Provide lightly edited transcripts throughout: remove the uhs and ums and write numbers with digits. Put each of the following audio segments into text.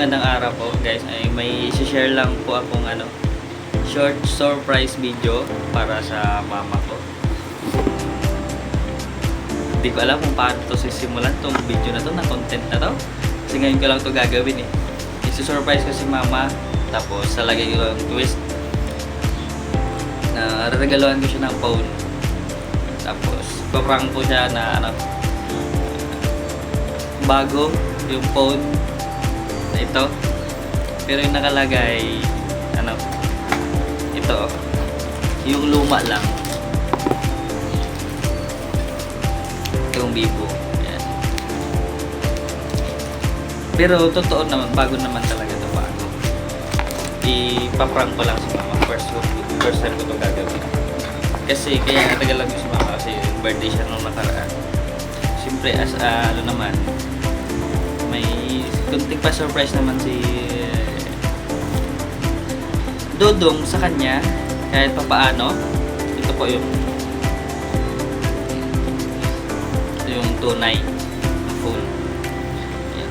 magandang araw po guys. Ay may i-share lang po akong short surprise video para sa mama ko. Hindi ko alam kung paano to sisimulan tong video na to, na content na to. Kasi ngayon ko lang to gagawin eh. I-surprise ko si mama, tapos salagay ko yung twist. Na regaluhan ko siya ng phone. Tapos paprank ko siya na bago yung phone na ito, pero yung nakalagay ito yung luma lang, yung Vivo. Yan. Pero totoo naman, bago naman talaga ito, bago. Ipaprank ko lang si mama. First time ko ito gagawin, kasi kaya natagal lang ko si mama kasi birthday siya nung nakaraan. Siyempre naman, may kunting pa surprise naman si Dodong sa kanya, kahit papaano. Ito po yung tunay na phone. Ayan.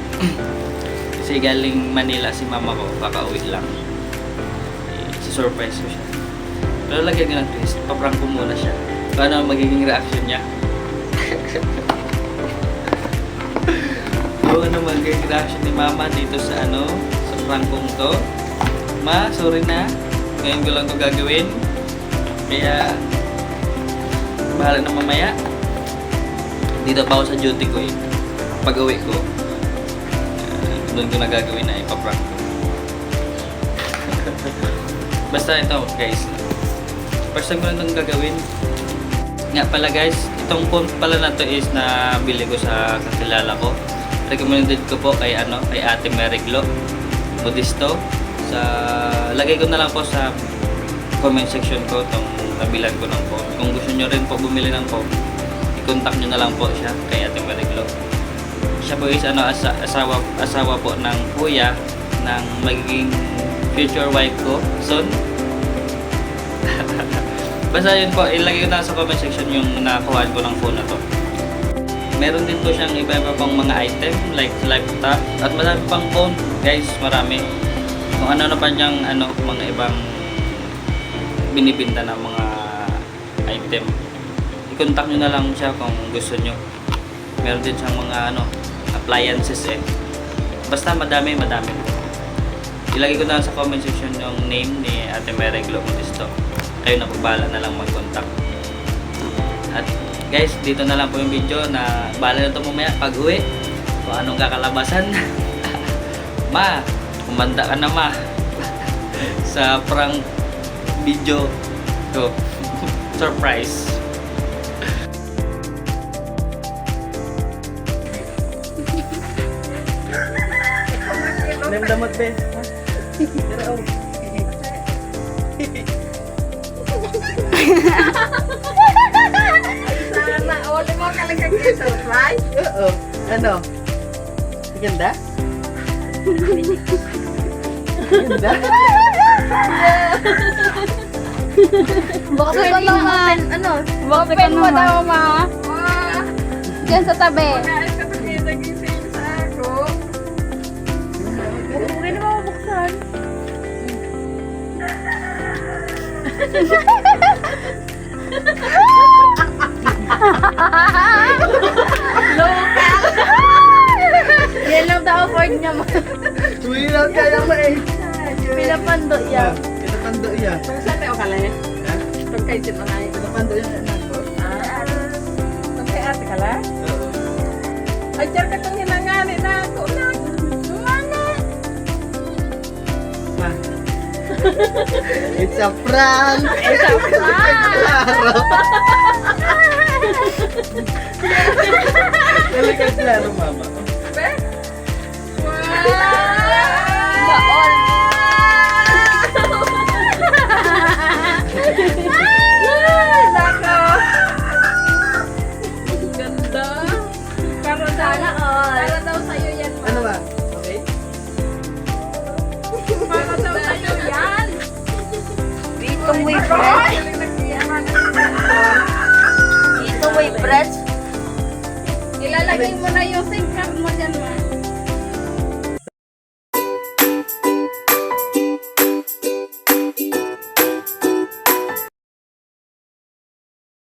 Kasi galing Manila si mama ko, kakauwi lang. Si-surprise ko siya. Pero lagyan ko ng twist, paprank ko muna siya. Paano magiging reaction niya? Ano magiging reaction ni mama dito sa sa prankong to. Ma, sorry na, ngayon ko lang to gagawin, kaya bahala na mamaya. Dito pa ako sa duty ko eh. Pag uwi ko, doon ko na gagawin na ipaprank ko. Basta ito guys, first time ko na itong gagawin. Nga pala guys, itong phone pala na to is na bili ko sa kakilala ko. Recommended ko po kay Ate Meriglo Modisto. Lagay ko na lang po sa comment section ko itong nabilan ko ng phone. Kung gusto nyo rin po bumili ng phone, i-contact nyo na lang po siya kay Ate Meriglo. Siya po is asawa po ng kuya ng magiging future wife ko soon. Basta yun po, ilagay ko na sa comment section yung nakuhaan ko ng phone na to. Meron din po siyang iba-iba pang mga item like laptop at marami pang phone guys, marami. Kung ano pa niyang mga ibang binibinta na mga item, i-contact nyo na lang siya kung gusto nyo. Meron din siyang mga appliances eh. Basta madami. Ilagay ko na sa comment section yung name ni Ate Meriglo Modisto. Kayo na pagbahala na lang mag-contact. At guys, dito na lang po yung video, na bahala na ito mamaya pag uwi kung anong kakalabasan. Ma, kumanda ka na ma sa prank video ko. Surprise. Damot be. Wala mo kalagay kayo surprise? Oo. Ano? Ganda? Ganda? Baka ka naman. Baka ka naman. Daw, ma. Diyan sa tabi. Nais ka pag naging sale sa ako. Hindi na mabuksan. Local! Yan lang daw afford niya mo. Tuwilang kaya mo eh. Pinapando yan. Pinapando yan. Pag saan tayo kalay? Ha? Pag kayo dito na ngayon. Pinapando yan anak ko. Pag kay ate ka lang? Oo. Ay, tiyar ka itong hinangani na ako na. Mana? Ma. It's a prank! It's a prank! Talagang klaro, mama. Baon! Nako! Ganda! Para daw sa'yo yan. Ano ba? Okay? Para daw sa'yo yan. Itong way bread. Itong way bread. Ilalagay mo na yung SIM card mo dyan, ma.